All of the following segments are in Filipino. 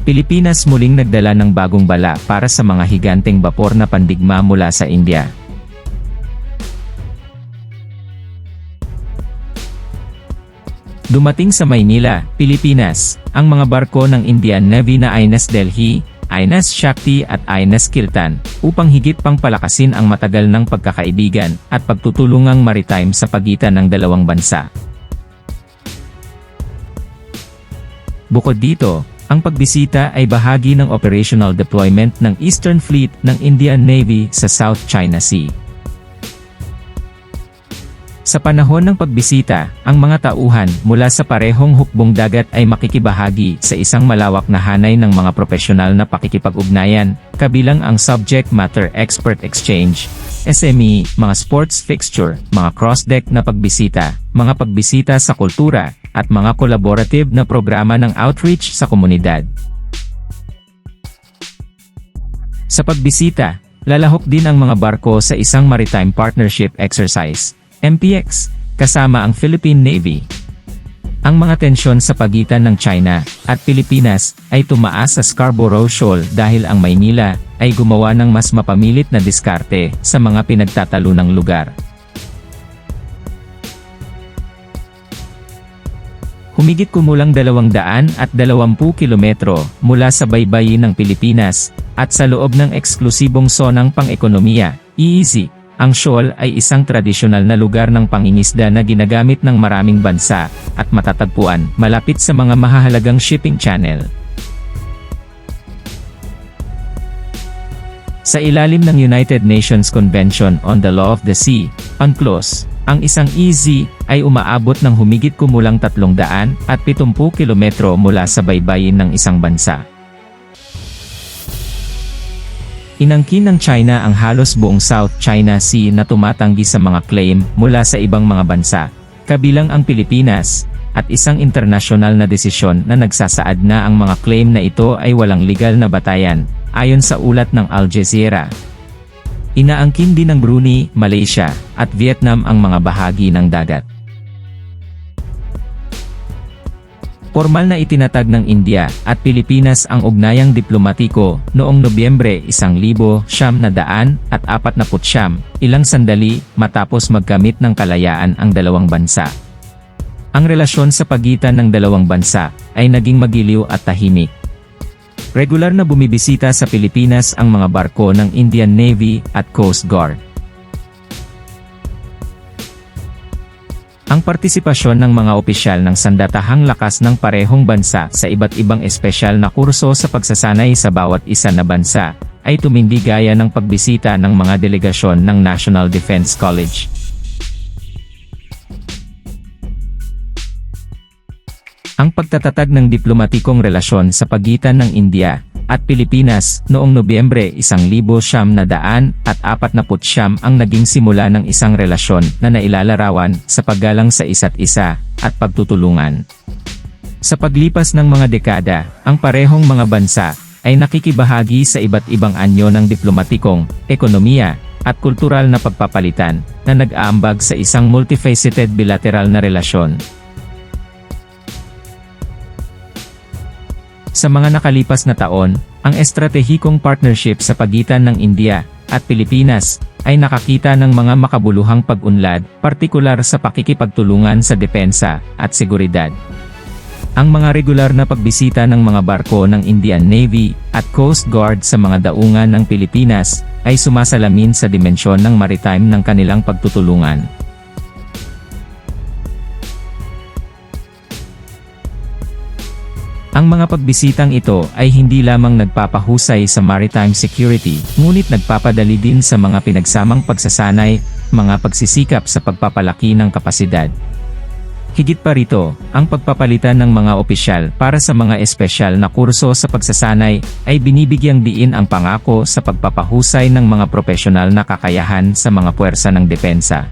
Pilipinas muling nagdala ng bagong bala para sa mga higanteng bapor na pandigma mula sa India. Dumating sa Maynila, Pilipinas, ang mga barko ng Indian Navy na INS Delhi, INS Shakti at INS Kiltan, upang higit pang palakasin ang matagal ng pagkakaibigan at pagtutulungang maritime sa pagitan ng dalawang bansa. Bukod dito, ang pagbisita ay bahagi ng operational deployment ng Eastern Fleet ng Indian Navy sa South China Sea. Sa panahon ng pagbisita, ang mga tauhan mula sa parehong hukbong dagat ay makikibahagi sa isang malawak na hanay ng mga profesional na pakikipag-ugnayan, kabilang ang Subject Matter Expert Exchange, SME, mga sports fixture, mga cross-deck na pagbisita, mga pagbisita sa kultura, at mga collaborative na programa ng outreach sa komunidad. Sa pagbisita, lalahok din ang mga barko sa isang Maritime Partnership Exercise, MPX, kasama ang Philippine Navy. Ang mga tensyon sa pagitan ng China at Pilipinas ay tumaas sa Scarborough Shoal dahil ang Maynila ay gumawa ng mas mapamilit na diskarte sa mga pinagtatalunang lugar. Humigit kumulang 220 kilometro mula sa baybayin ng Pilipinas at sa loob ng eksklusibong zonang pang-ekonomiya, EEZ. Ang shoal ay isang tradisyonal na lugar ng pangingisda na ginagamit ng maraming bansa at matatagpuan malapit sa mga mahahalagang shipping channel. Sa ilalim ng United Nations Convention on the Law of the Sea, UNCLOS, ang isang EEZ ay umaabot ng humigit kumulang 370 kilometro mula sa baybayin ng isang bansa. Inangkin ng China ang halos buong South China Sea na tumatanggi sa mga claim mula sa ibang mga bansa, kabilang ang Pilipinas, at isang internasyonal na desisyon na nagsasaad na ang mga claim na ito ay walang legal na batayan, ayon sa ulat ng Al Jazeera. Inaangkin din ng Brunei, Malaysia, at Vietnam ang mga bahagi ng dagat. Formal na itinatag ng India at Pilipinas ang ugnayang diplomatiko noong Nobyembre 1949, ilang sandali matapos magkamit ng kalayaan ang dalawang bansa. Ang relasyon sa pagitan ng dalawang bansa ay naging magiliw at tahimik. Regular na bumibisita sa Pilipinas ang mga barko ng Indian Navy at Coast Guard. Ang partisipasyon ng mga opisyal ng sandatahang lakas ng parehong bansa sa iba't ibang espesyal na kurso sa pagsasanay sa bawat isa na bansa, ay tumindi gaya ng pagbisita ng mga delegasyon ng National Defense College. Ang pagtatatag ng diplomatikong relasyon sa pagitan ng India at Pilipinas noong Nobyembre 1949 ang naging simula ng isang relasyon na nailalarawan sa paggalang sa isa't isa at pagtutulungan. Sa paglipas ng mga dekada, ang parehong mga bansa ay nakikibahagi sa iba't ibang anyo ng diplomatikong, ekonomiya, at kultural na pagpapalitan na nag-aambag sa isang multifaceted bilateral na relasyon. Sa mga nakalipas na taon, ang estratehikong partnership sa pagitan ng India at Pilipinas ay nakakita ng mga makabuluhang pag-unlad, partikular sa pakikipagtulungan sa depensa at seguridad. Ang mga regular na pagbisita ng mga barko ng Indian Navy at Coast Guard sa mga daungan ng Pilipinas ay sumasalamin sa dimensyon ng maritime ng kanilang pagtutulungan. Ang mga pagbisitang ito ay hindi lamang nagpapahusay sa maritime security, ngunit nagpapadali din sa mga pinagsamang pagsasanay, mga pagsisikap sa pagpapalaki ng kapasidad. Higit pa rito, ang pagpapalitan ng mga opisyal para sa mga espesyal na kurso sa pagsasanay ay binibigyang diin ang pangako sa pagpapahusay ng mga profesional na kakayahan sa mga puwersa ng depensa.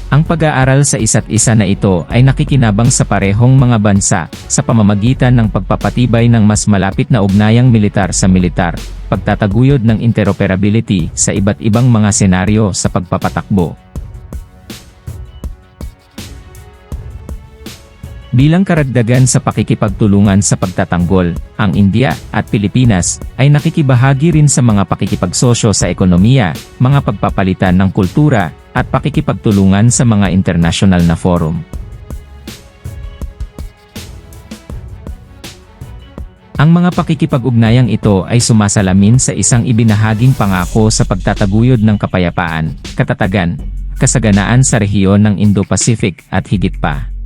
Ang pag-aaral sa isa't isa na ito ay nakikinabang sa parehong mga bansa sa pamamagitan ng pagpapatibay ng mas malapit na ugnayang militar sa militar, pagtataguyod ng interoperability sa iba't ibang mga senaryo sa pagpapatakbo. Bilang karagdagan sa pakikipagtulungan sa pagtatanggol, ang India at Pilipinas ay nakikibahagi rin sa mga pakikipagsosyo sa ekonomiya, mga pagpapalitan ng kultura, at pakikipagtulungan sa mga internasyonal na forum. Ang mga pakikipag-ugnayang ito ay sumasalamin sa isang ibinahaging pangako sa pagtataguyod ng kapayapaan, katatagan, kasaganaan sa rehiyon ng Indo-Pacific at higit pa.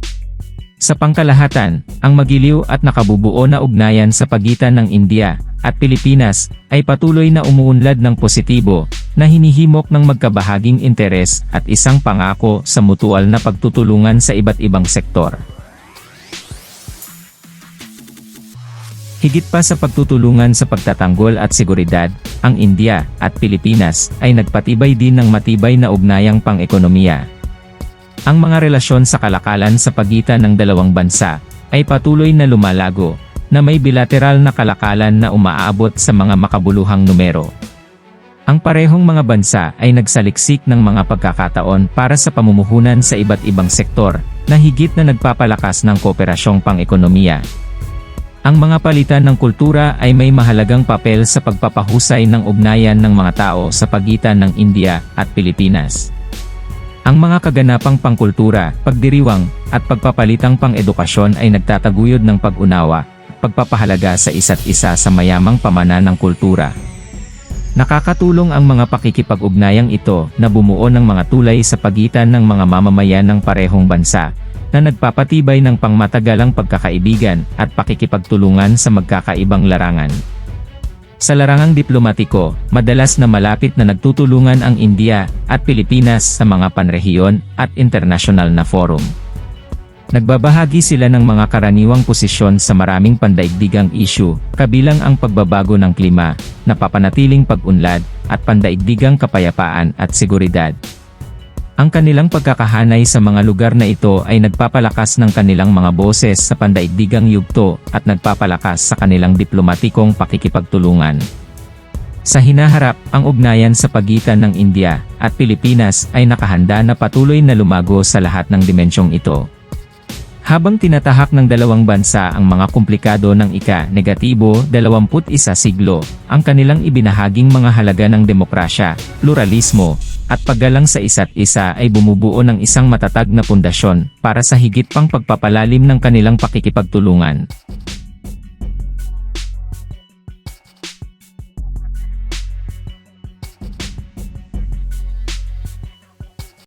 Sa pangkalahatan, ang magiliw at nakabubuo na ugnayan sa pagitan ng India at Pilipinas ay patuloy na umuunlad ng positibo na hinihimok ng magkabahaging interes at isang pangako sa mutual na pagtutulungan sa iba't ibang sektor. Higit pa sa pagtutulungan sa pagtatanggol at seguridad, ang India at Pilipinas ay nagpatibay din ng matibay na ugnayang pang-ekonomiya. Ang mga relasyon sa kalakalan sa pagitan ng dalawang bansa ay patuloy na lumalago, na may bilateral na kalakalan na umaabot sa mga makabuluhang numero. Ang parehong mga bansa ay nagsaliksik ng mga pagkakataon para sa pamumuhunan sa iba't ibang sektor, na higit na nagpapalakas ng kooperasyong pang-ekonomiya. Ang mga palitan ng kultura ay may mahalagang papel sa pagpapahusay ng ugnayan ng mga tao sa pagitan ng India at Pilipinas. Ang mga kaganapang pangkultura, pagdiriwang, at pagpapalitang pang-edukasyon ay nagtataguyod ng pag-unawa, pagpapahalaga sa isa't isa sa mayamang pamanan ng kultura. Nakakatulong ang mga pakikipag-ugnayang ito na bumuo ng mga tulay sa pagitan ng mga mamamayan ng parehong bansa, na nagpapatibay ng pangmatagalang pagkakaibigan at pakikipagtulungan sa magkakaibang larangan. Sa larangang diplomatiko, madalas na malapit na nagtutulungan ang India at Pilipinas sa mga panrehiyon at internasyonal na forum. Nagbabahagi sila ng mga karaniwang posisyon sa maraming pandaigdigang issue, kabilang ang pagbabago ng klima, napapanatiling pag-unlad, at pandaigdigang kapayapaan at seguridad. Ang kanilang pagkakahanay sa mga lugar na ito ay nagpapalakas ng kanilang mga boses sa pandaigdigang yugto at nagpapalakas sa kanilang diplomatikong pakikipagtulungan. Sa hinaharap, ang ugnayan sa pagitan ng India at Pilipinas ay nakahanda na patuloy na lumago sa lahat ng dimensyong ito. Habang tinatahak ng dalawang bansa ang mga komplikado ng ika-21 siglo, ang kanilang ibinahaging mga halaga ng demokrasya, pluralismo, at paggalang sa isa't isa ay bumubuo ng isang matatag na pundasyon para sa higit pang pagpapalalim ng kanilang pakikipagtulungan.